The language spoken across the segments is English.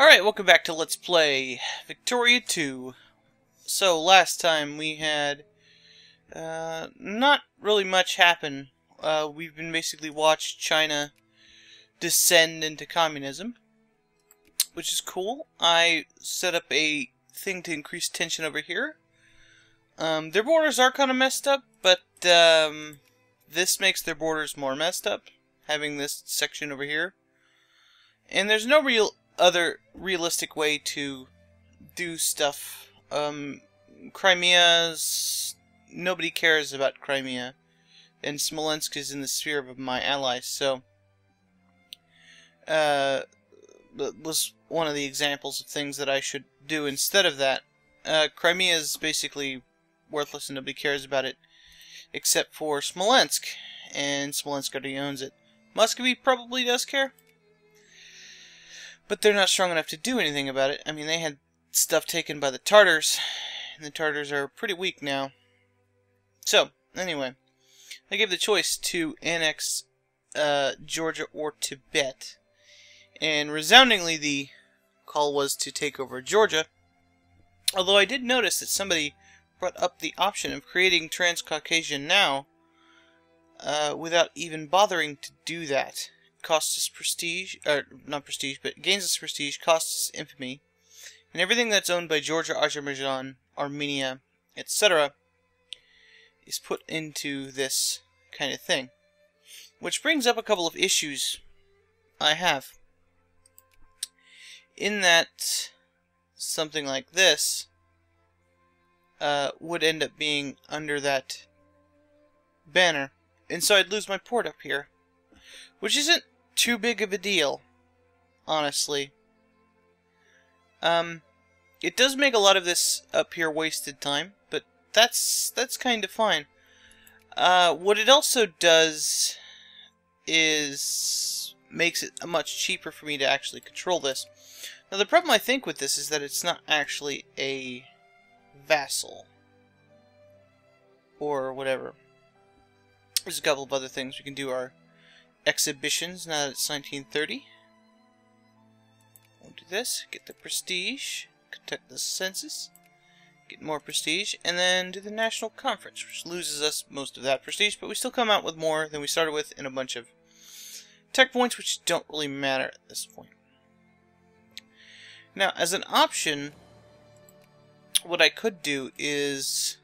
Alright, welcome back to Let's Play Victoria 2. So, last time we had not really much happen. We've been basically watched China descend into communism, which is cool. I set up a thing to increase tension over here. Their borders are kind of messed up, but this makes their borders more messed up, having this section over here. And there's no other realistic way to do stuff. Crimea's... nobody cares about Crimea, and Smolensk is in the sphere of my allies, so that was one of the examples of things that I should do instead of that. Crimea is basically worthless and nobody cares about it except for Smolensk, and Smolensk already owns it. Muscovy probably does care, but they're not strong enough to do anything about it. I mean, they had stuff taken by the Tartars, and the Tartars are pretty weak now. So, anyway, I gave the choice to annex Georgia or Tibet, and resoundingly the call was to take over Georgia, although I did notice that somebody brought up the option of creating Transcaucasia now without even bothering to do that. Costs us prestige, or not prestige, but gains us prestige, costs us infamy, and everything that's owned by Georgia, Azerbaijan, Armenia, etc. is put into this kind of thing. Which brings up a couple of issues I have. In that something like this would end up being under that banner, and so I'd lose my port up here, which isn't too big of a deal, honestly. It does make a lot of this up here wasted time, but that's kind of fine. What it also does is makes it much cheaper for me to actually control this. Now the problem I think with this is that it's not actually a vassal or whatever. There's a couple of other things we can do. Our exhibitions now that it's 1930. We'll do this, get the prestige, conduct the census, get more prestige, and then do the national conference, which loses us most of that prestige, but we still come out with more than we started with in a bunch of tech points, which don't really matter at this point. Now, as an option, what I could do is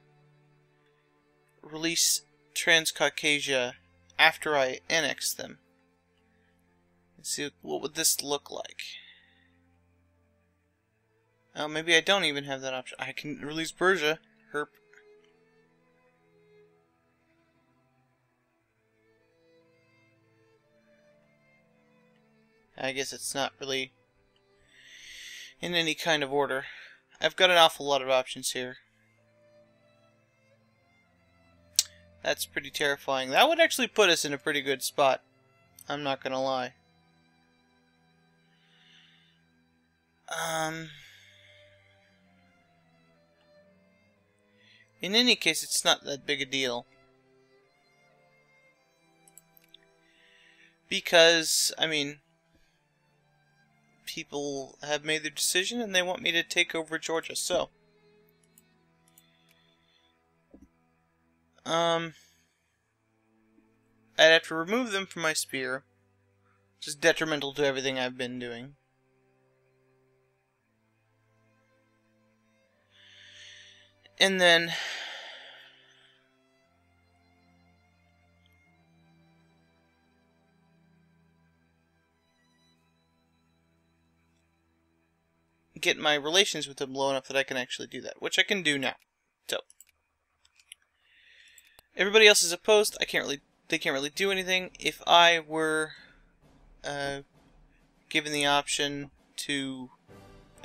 release Transcaucasia after I annex them. Let's see, what would this look like? Oh, maybe I don't even have that option. I can release Persia. Herp. I guess it's not really in any kind of order. I've got an awful lot of options here. That's pretty terrifying. That would actually put us in a pretty good spot. I'm not gonna lie. In any case, it's not that big a deal. Because, I mean, people have made their decision and they want me to take over Georgia, so. I'd have to remove them from my spear, which is detrimental to everything I've been doing. And then get my relations with them low enough that I can actually do that, which I can do now. So everybody else is opposed. They can't really do anything. If I were given the option to,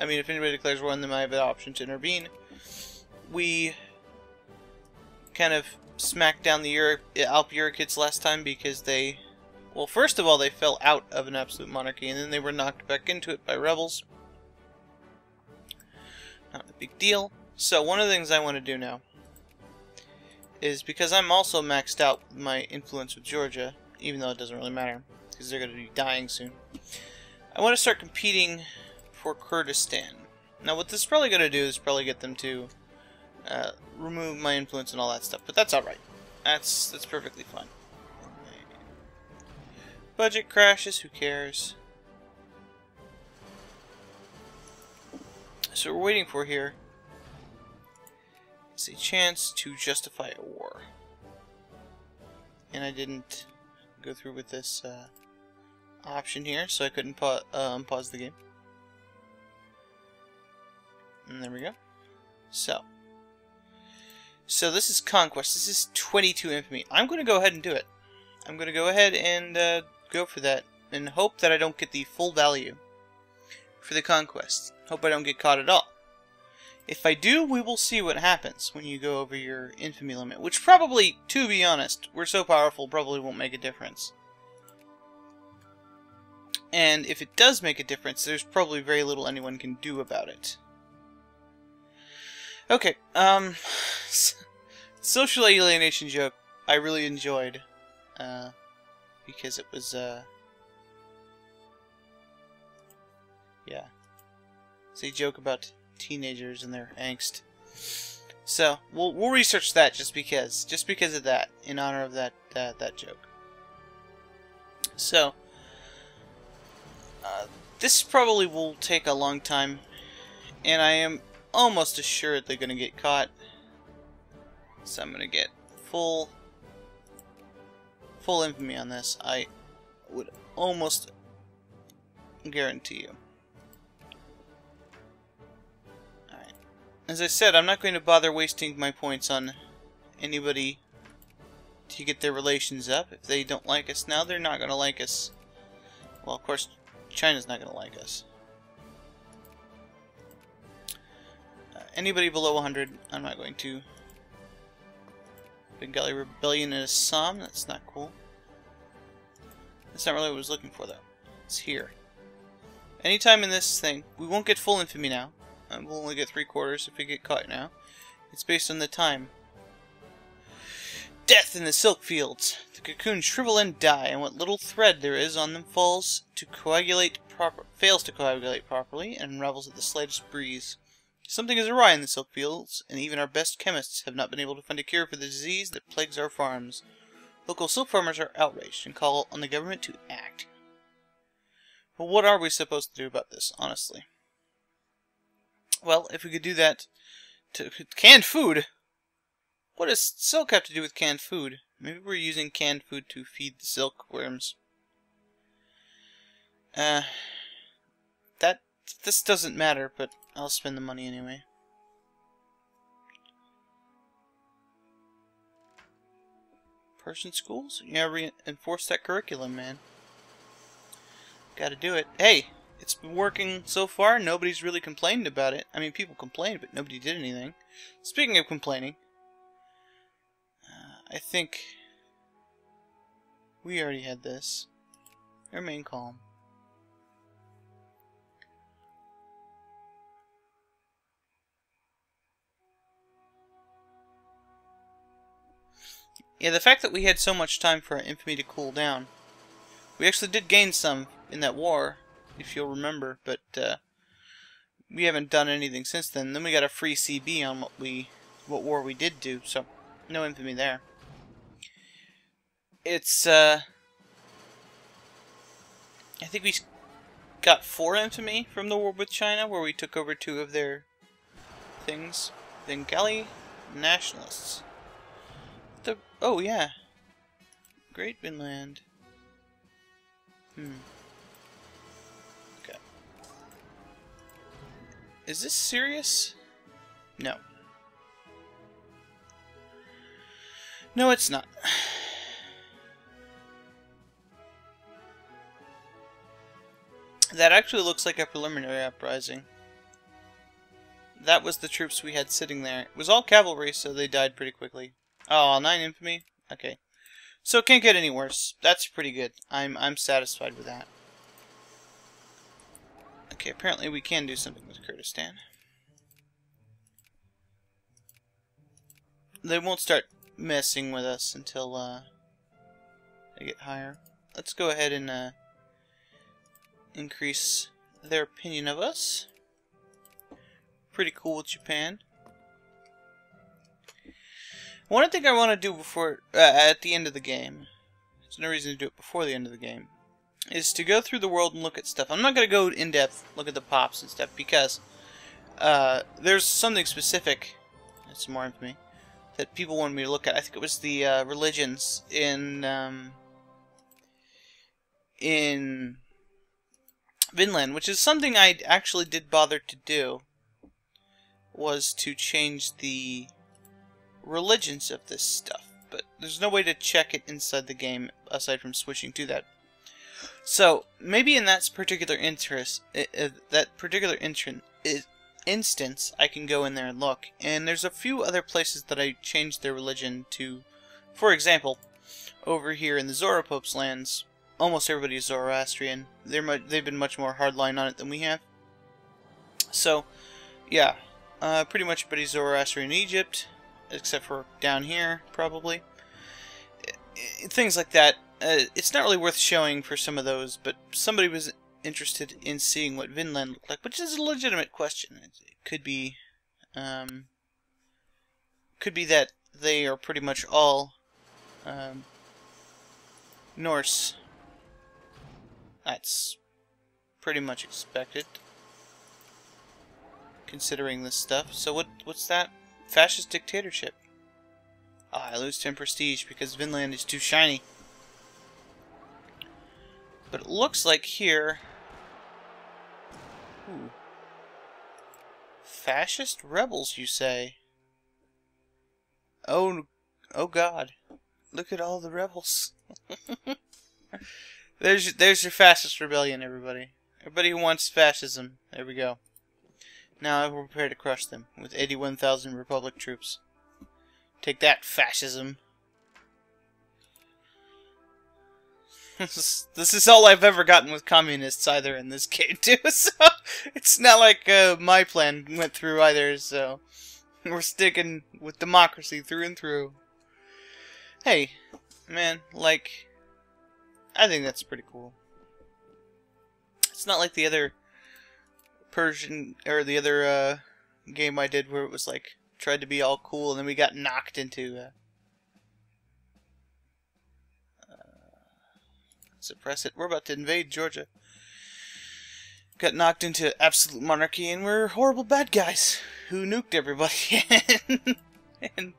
I mean, if anybody declares war on them, I have the option to intervene. We kind of smacked down the Alp Eurokids last time because they, well, first of all, they fell out of an absolute monarchy, and then they were knocked back into it by rebels. Not a big deal. So one of the things I want to do now is, because I'm also maxed out with my influence with Georgia, even though it doesn't really matter, because they're going to be dying soon, I want to start competing for Kurdistan. Now what this is probably going to do is probably get them to remove my influence and all that stuff, but that's alright. That's perfectly fine. Budget crashes, who cares? So what we're waiting for here is a chance to justify a war. And I didn't go through with this option here, so I couldn't pause the game. And there we go. So this is Conquest. This is 22 Infamy. I'm going to go ahead and do it. I'm going to go ahead and go for that and hope that I don't get the full value for the Conquest. Hope I don't get caught at all. If I do, we will see what happens when you go over your Infamy limit, which probably, to be honest, we're so powerful, probably won't make a difference. And if it does make a difference, there's probably very little anyone can do about it. Okay, social alienation joke I really enjoyed, because it was, yeah, it's a joke about teenagers and their angst. So we'll research that just because of that, in honor of that joke. So this probably will take a long time, and I am almost assuredly going to get caught. So I'm going to get full infamy on this. I would almost guarantee you. Alright. As I said, I'm not going to bother wasting my points on anybody to get their relations up. If they don't like us now, they're not going to like us. Well, of course, China's not going to like us. Anybody below 100, I'm not going to. Bengali Rebellion in Assam, that's not cool. That's not really what I was looking for, though. It's here. Anytime in this thing, we won't get full infamy now. We'll only get 3/4 if we get caught now. It's based on the time. Death in the silk fields. The cocoons shrivel and die, and what little thread there is on them fails to coagulate properly and unravels at the slightest breeze. Something is awry in the silk fields, and even our best chemists have not been able to find a cure for the disease that plagues our farms. Local silk farmers are outraged and call on the government to act. But what are we supposed to do about this, honestly? Well, if we could do that to canned food. What does silk have to do with canned food? Maybe we're using canned food to feed the silkworms. This doesn't matter, but I'll spend the money anyway. Persian schools? Yeah, reinforce that curriculum, man. Gotta do it. Hey, it's been working so far. Nobody's really complained about it. I mean, people complained, but nobody did anything. Speaking of complaining, I think we already had this. Remain calm. Yeah, the fact that we had so much time for our infamy to cool down. We actually did gain some in that war, if you'll remember, but we haven't done anything since then. Then we got a free CB on what war we did do, so no infamy there. It's I think we got 4 infamy from the war with China, where we took over 2 of their things. Bengali nationalists. Oh yeah, Great Finland. Okay. Is this serious? No. No, it's not. That actually looks like a preliminary uprising. That was the troops we had sitting there. It was all cavalry, so they died pretty quickly. Oh, 9 infamy? Okay. So it can't get any worse. That's pretty good. I'm satisfied with that. Okay, apparently we can do something with Kurdistan. They won't start messing with us until they get higher. Let's go ahead and increase their opinion of us. Pretty cool with Japan. One thing I want to do before, at the end of the game, there's no reason to do it before the end of the game, is to go through the world and look at stuff. I'm not going to go in depth, look at the pops and stuff, because there's something specific, that's some more infamy, that people wanted me to look at. I think it was the religions in Vinland, which is something I actually did bother to do, was to change the religions of this stuff. But there's no way to check it inside the game aside from switching to that. So maybe in that particular instance, I can go in there and look. And there's a few other places that I changed their religion to. For example, over here in the Zoropope's lands, almost everybody is Zoroastrian. They've been much more hardline on it than we have. So, yeah, pretty much everybody's Zoroastrian in Egypt, except for down here, probably. Things like that. It's not really worth showing for some of those, but somebody was interested in seeing what Vinland looked like, which is a legitimate question. It could be that they are pretty much all Norse. That's pretty much expected, considering this stuff. So what's that? Fascist dictatorship. Ah, I lose 10 prestige because Vinland is too shiny. But it looks like here... Ooh. Fascist rebels, you say? Oh God. Look at all the rebels. There's your fascist rebellion, everybody. Everybody who wants fascism. There we go. Now we're prepared to crush them with 81,000 Republic troops. Take that, fascism. This is all I've ever gotten with communists either in this game too, so it's not like my plan went through either, so we're sticking with democracy through and through. Hey, man, like, I think that's pretty cool. It's not like the other Persian, or the other game I did where it was like, tried to be all cool and then we got knocked into suppress it. We're about to invade Georgia. Got knocked into absolute monarchy and we're horrible bad guys who nuked everybody. and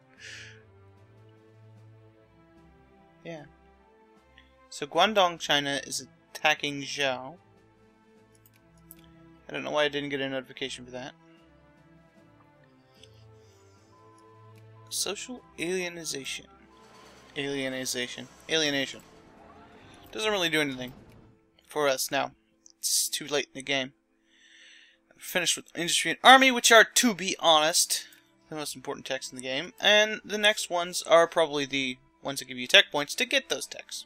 yeah. So Guangdong, China is attacking Zhao. I don't know why I didn't get a notification for that. Social alienation. Alienation. Doesn't really do anything for us now. It's too late in the game. I'm finished with industry and army, which are, to be honest, the most important techs in the game. And the next ones are probably the ones that give you tech points to get those techs.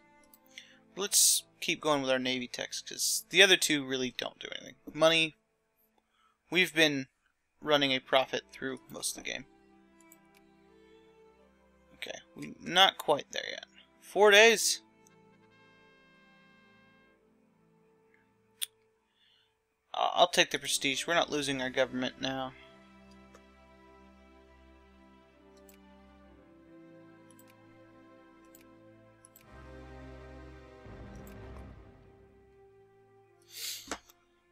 Let's keep going with our navy techs, because the other two really don't do anything. Money, we've been running a profit through most of the game. Okay, we're not quite there yet. 4 days. I'll take the prestige. We're not losing our government now.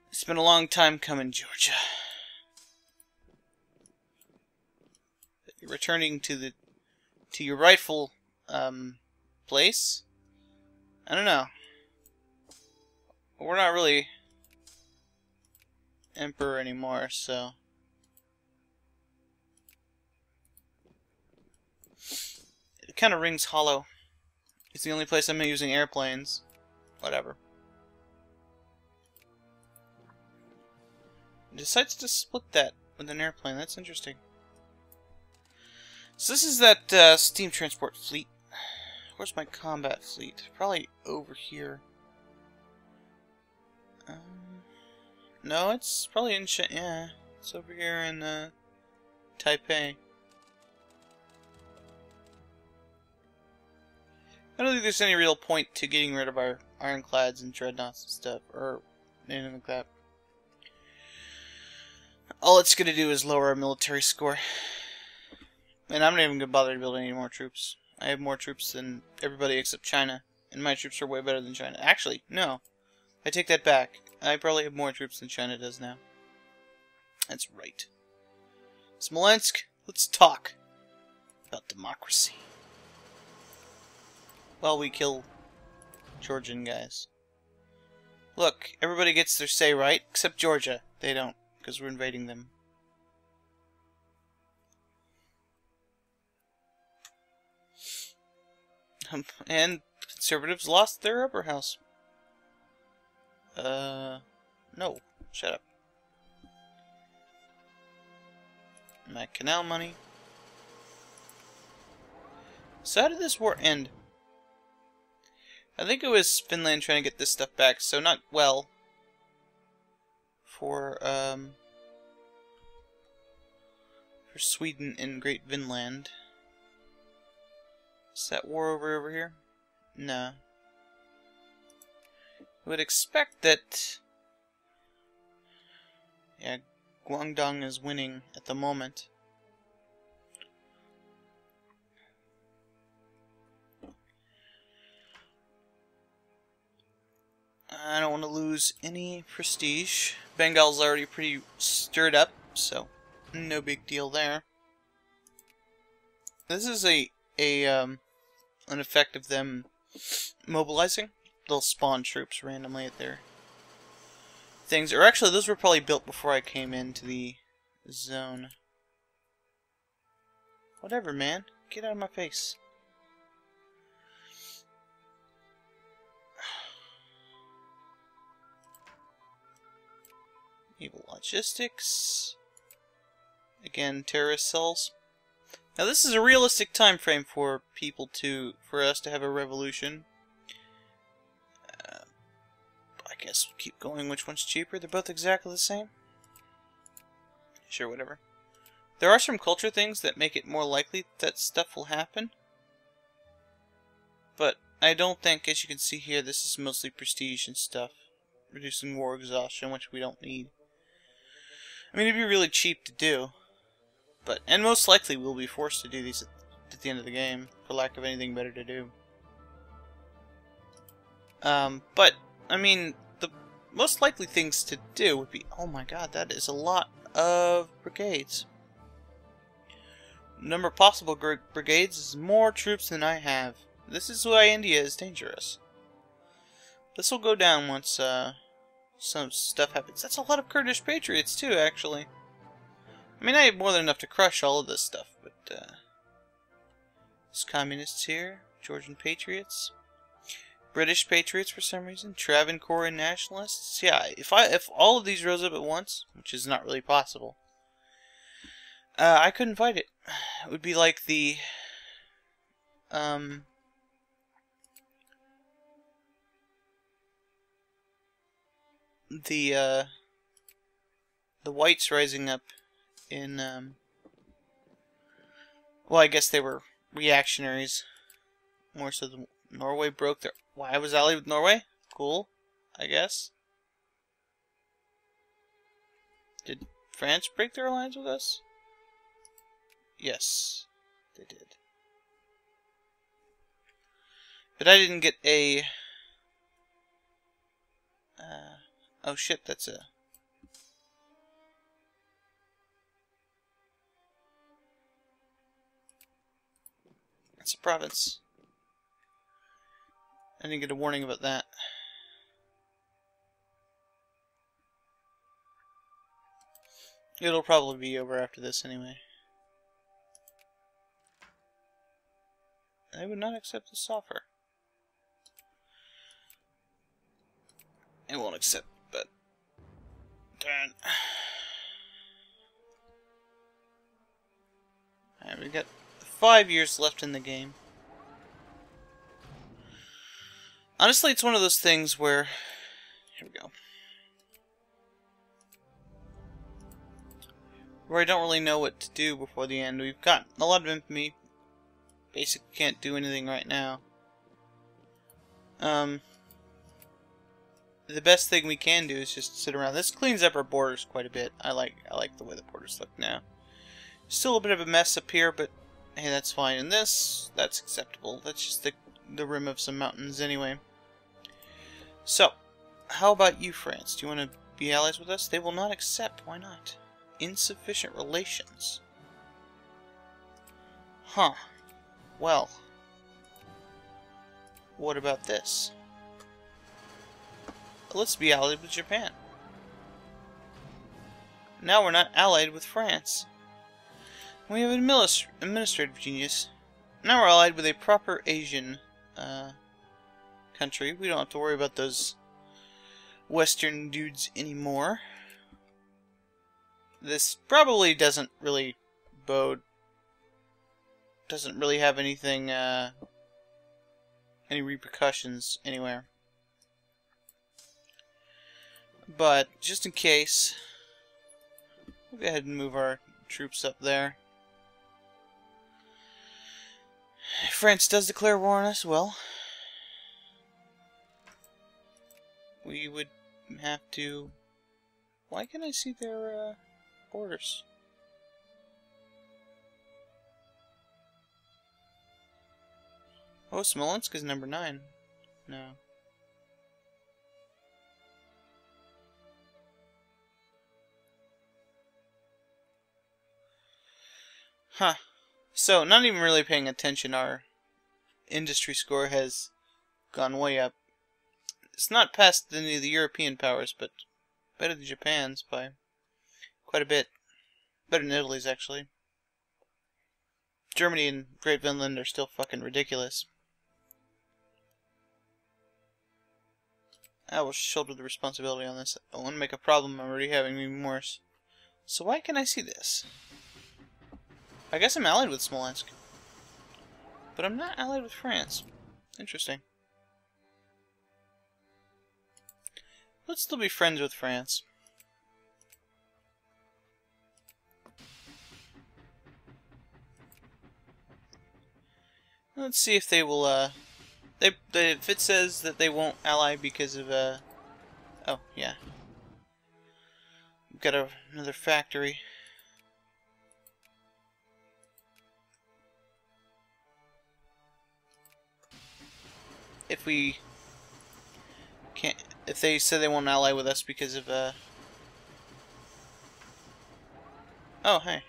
It's been a long time coming, Georgia. You're returning to your rightful place. I don't know. We're not really emperor anymore, so it kind of rings hollow. It's the only place I'm using airplanes. Whatever. It decides to split that with an airplane. That's interesting. So this is that steam transport fleet. Where's my combat fleet? Probably over here. No, it's probably in yeah, it's over here in Taipei. I don't think there's any real point to getting rid of our ironclads and dreadnoughts and stuff, or anything like that. all it's going to do is lower our military score. And I'm not even going to bother to build any more troops. I have more troops than everybody except China. And my troops are way better than China. Actually, no. I take that back. I probably have more troops than China does now. That's right. Smolensk, let's talk about democracy. While we kill Georgian guys. Look, everybody gets their say right, except Georgia. They don't, because we're invading them. And conservatives lost their upper house. No. Shut up. My canal money. So how did this war end? I think it was Finland trying to get this stuff back, so not well. For Sweden and Great Vinland. Is that war over here? No. I would expect that... Yeah, Guangdong is winning at the moment. I don't want to lose any prestige. Bengal's already pretty stirred up, so no big deal there. This is an effect of them mobilizing. They'll spawn troops randomly at their things. Or actually, those were probably built before I came into the zone. Whatever, man. Get out of my face. Naval logistics. Again, terrorist cells. Now this is a realistic time frame for for us to have a revolution. I guess we'll keep going. Which one's cheaper? They're both exactly the same. Sure, whatever. There are some culture things that make it more likely that stuff will happen. But I don't think, as you can see here, this is mostly prestige and stuff. Reducing war exhaustion, which we don't need. I mean, it'd be really cheap to do. And most likely we'll be forced to do these at the end of the game, for lack of anything better to do. But, I mean, the most likely things to do would be... Oh my god, that is a lot of brigades. Number of possible brigades is more troops than I have. This is why India is dangerous. This will go down once some stuff happens. That's a lot of Kurdish patriots too, actually. I mean, I have more than enough to crush all of this stuff, but there's communists here, Georgian patriots, British patriots for some reason, Travancorean nationalists. Yeah, if all of these rose up at once, which is not really possible, I couldn't fight it. It would be like the whites rising up in well, I guess they were reactionaries more so than Norway broke their... Why I was allied with Norway? Cool, I guess. Did France break their alliance with us? Yes, they did. But I didn't get a... oh shit, that's a... That's a province. I didn't get a warning about that. It'll probably be over after this anyway. They would not accept this offer. It won't accept, but... Darn. Alright, we got 5 years left in the game. Honestly, it's one of those things where... Here we go. Where I don't really know what to do before the end. We've got a lot of infamy. Basically can't do anything right now. the best thing we can do is just sit around. This cleans up our borders quite a bit. I like the way the borders look now. Still a bit of a mess up here, but hey, that's fine. And this, that's acceptable. That's just the rim of some mountains anyway. So, how about you, France? Do you want to be allies with us? They will not accept. Why not? Insufficient relations. Huh. Well. What about this? Let's be allied with Japan. Now we're not allied with France. We have an administrative genius. Now we're allied with a proper Asian country. We don't have to worry about those Western dudes anymore. This probably doesn't really bode. Doesn't really have anything, any repercussions anywhere. But just in case, we'll go ahead and move our troops up there. If France does declare war on us, well, we would have to... Why can't I see their borders? Oh, Smolensk is number 9. No. Huh. So, not even really paying attention, our industry score has gone way up. It's not past any of the European powers, but better than Japan's by quite a bit. Better than Italy's, actually. Germany and Great Finland are still fucking ridiculous. I will shoulder the responsibility on this. I don't want to make a problem I'm already having even worse. So why can't I see this? I guess I'm allied with Smolensk. But I'm not allied with France. Interesting. Let's still be friends with France. Let's see if they will, if it says that they won't ally because of, oh, yeah. We've got another factory. If we can't, if they say they won't ally with us because of, oh, hey.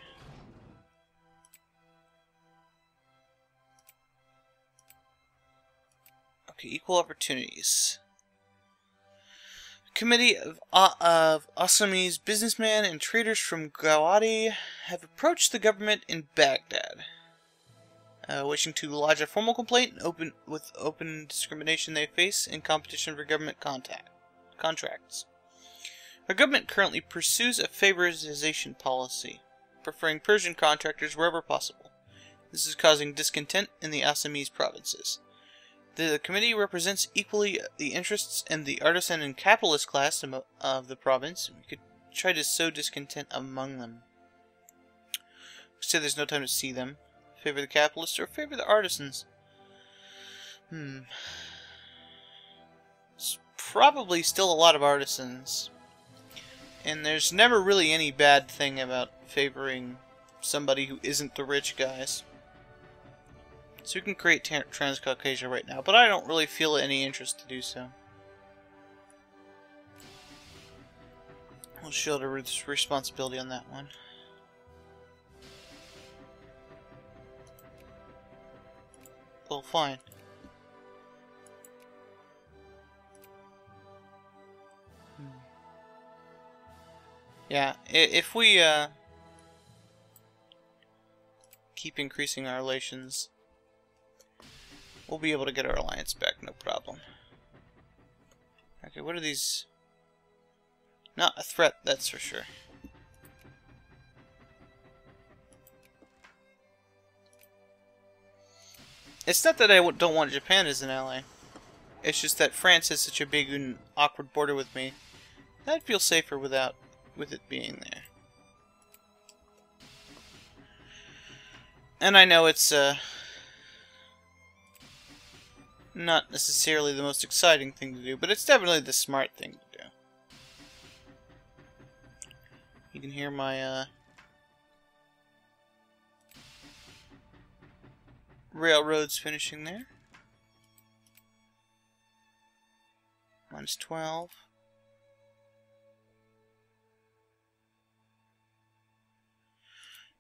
Okay, equal opportunities. A committee of Assamese businessmen and traders from Gawadi have approached the government in Baghdad, wishing to lodge a formal complaint with open discrimination they face in competition for government contracts. Our government currently pursues a favorization policy, preferring Persian contractors wherever possible. This is causing discontent in the Assamese provinces. The committee represents equally the interests and the artisan and capitalist class of the province. We could try to sow discontent among them. Say there's no time to see them. Favor the capitalists or favor the artisans? It's probably still a lot of artisans. And there's never really any bad thing about favoring somebody who isn't the rich guys. So we can create Transcaucasia right now, but I don't really feel any interest to do so. We'll shoulder responsibility on that one. Well, fine. Yeah, if we keep increasing our relations, we'll be able to get our alliance back, no problem. Okay, what are these? Not a threat, that's for sure. It's not that I don't want Japan as an ally. It's just that France has such a big and awkward border with me. I'd feel safer with it being there. And I know it's not necessarily the most exciting thing to do, but it's definitely the smart thing to do. You can hear my railroads finishing there. Minus 12.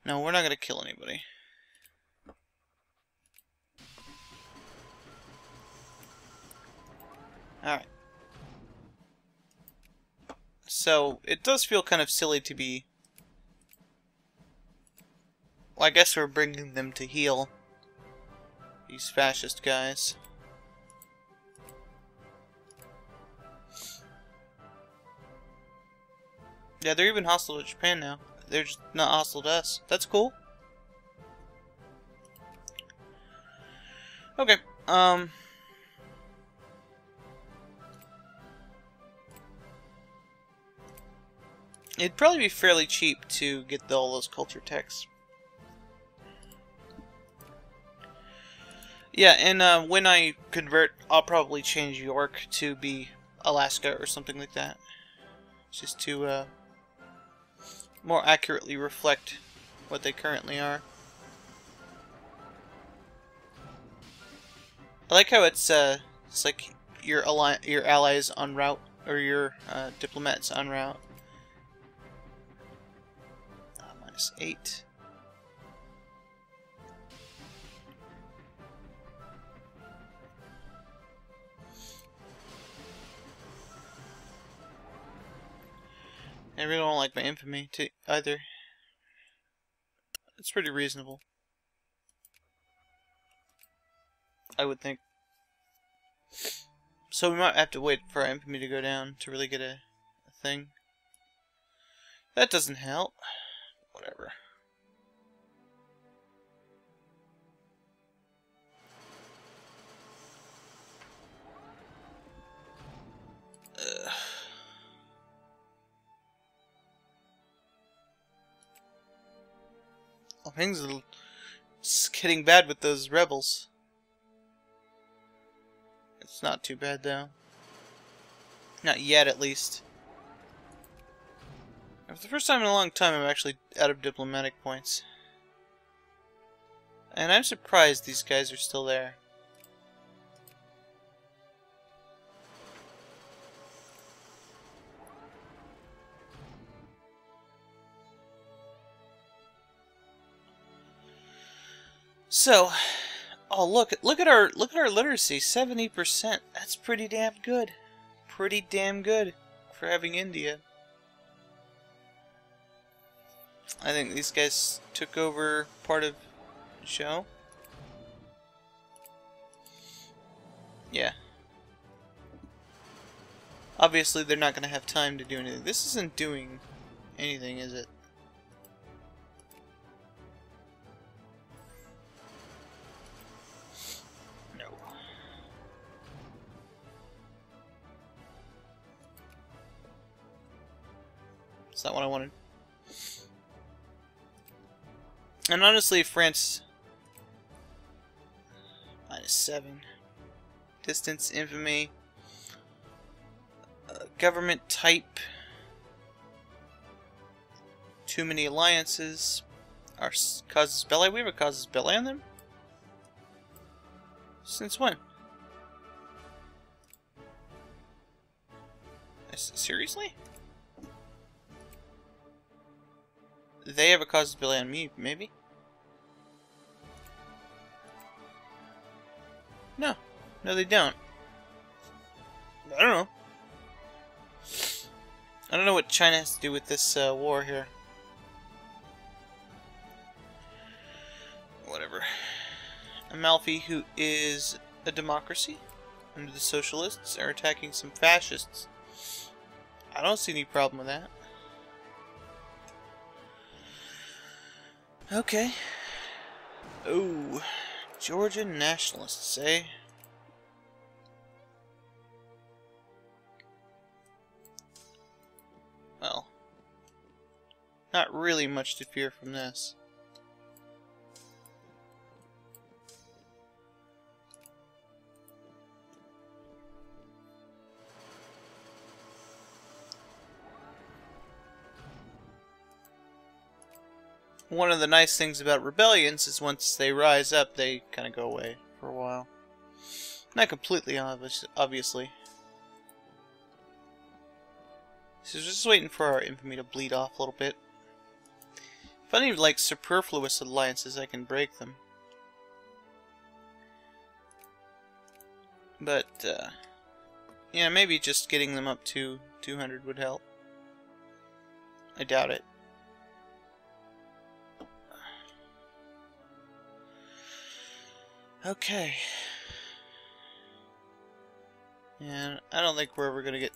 No, we're not going to kill anybody. Alright. So, it does feel kind of silly to be... Well, I guess we're bringing them to heal. These fascist guys. Yeah, they're even hostile to Japan now. They're just not hostile to us. That's cool. Okay, it'd probably be fairly cheap to get all those culture texts. Yeah, and when I convert, I'll probably change York to be Alaska or something like that. Just to more accurately reflect what they currently are. I like how it's like your allies en route, or your diplomats en route. Minus 8. I really don't like my infamy either. It's pretty reasonable, I would think. So we might have to wait for our infamy to go down to really get a thing. That doesn't help. Whatever. Well, things are getting bad with those rebels. It's not too bad though. Not yet, at least. For the first time in a long time, I'm actually out of diplomatic points. And I'm surprised these guys are still there. So, oh look at our literacy, 70%. That's pretty damn good. Pretty damn good for having India. I think these guys took over part of the show. Yeah. Obviously, they're not going to have time to do anything. This isn't doing anything, is it? No. It's not what I wanted. And honestly, France... minus 7. Distance, infamy. Government type. Too many alliances. Our causes belli. We have a causes belli on them? Since when? Seriously? They have a causes belli on me, maybe? No. No, they don't. I don't know. I don't know what China has to do with this war here. Whatever. Amalfi, who is a democracy under the socialists, are attacking some fascists. I don't see any problem with that. Okay. Oh, Georgian nationalists, eh? Well, not really much to fear from this. one of the nice things about rebellions is once they rise up, they kind of go away for a while. Not completely, obviously. So just waiting for our infamy to bleed off a little bit. If I need, like, superfluous alliances, I can break them. But, yeah, maybe just getting them up to 200 would help. I doubt it. Okay. Yeah, I don't think we're ever gonna get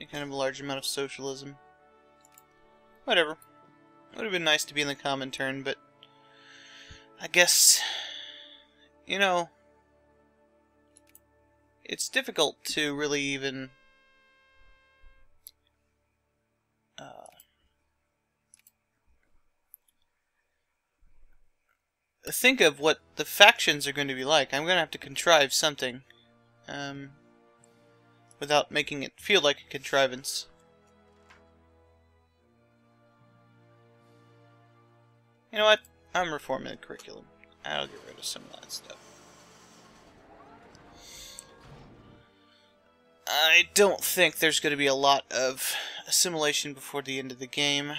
any kind of a large amount of socialism. Whatever. Would have been nice to be in the Comintern, but I guess, you know, it's difficult to really even think of what the factions are going to be like. I'm going to have to contrive something without making it feel like a contrivance. You know what? I'm reforming the curriculum. I'll get rid of some of that stuff. I don't think there's going to be a lot of assimilation before the end of the game.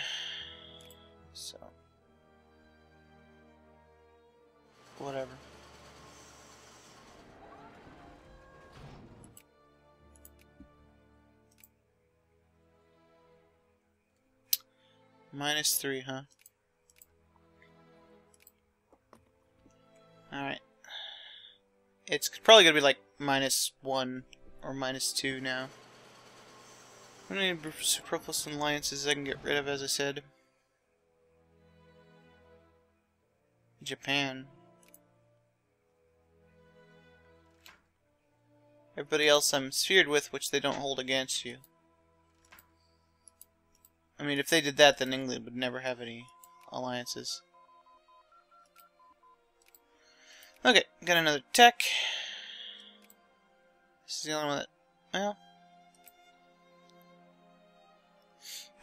So, whatever. -3, huh? Alright. It's probably going to be like -1 or -2 now. How many superfluous alliances I can get rid of, as I said? Japan. Everybody else I'm sphered with, which they don't hold against you. I mean, if they did that, then England would never have any alliances. Okay, got another tech. This is the only one that, well,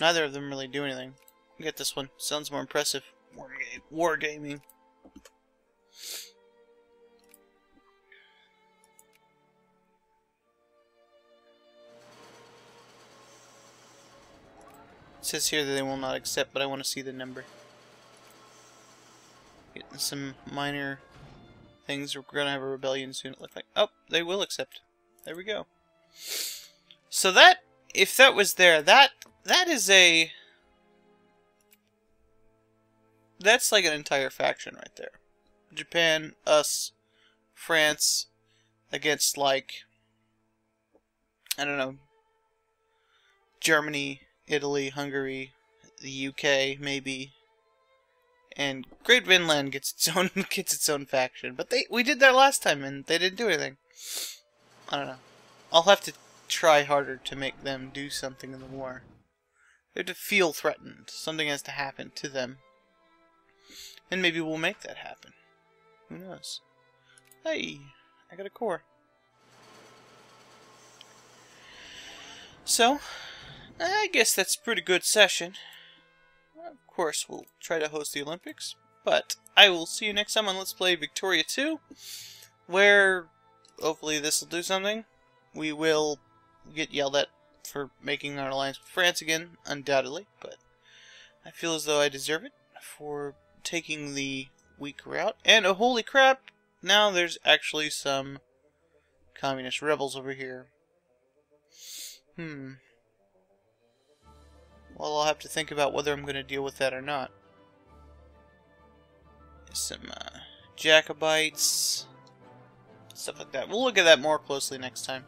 neither of them really do anything. Get this one. Sounds more impressive. Wargaming. It says here that they will not accept, but I want to see the number. Getting some minor things. We're going to have a rebellion soon, it looks like. Oh, they will accept. There we go. So that, if that was there, that is a... That's like an entire faction right there. Japan, us, France, against, like, I don't know, Germany, Italy, Hungary, the UK, maybe. And Great Vinland gets its own faction. But we did that last time and they didn't do anything. I don't know. I'll have to try harder to make them do something in the war. They have to feel threatened. Something has to happen to them. And maybe we'll make that happen. Who knows? Hey, I got a core. So, I guess that's a pretty good session. Of course, we'll try to host the Olympics. But I will see you next time on Let's Play Victoria 2. Where, hopefully this will do something. We will get yelled at for making our alliance with France again, undoubtedly. But I feel as though I deserve it for taking the weak route. And oh, holy crap! Now there's actually some communist rebels over here. Well, I'll have to think about whether I'm going to deal with that or not. Some Jacobites, stuff like that. We'll look at that more closely next time.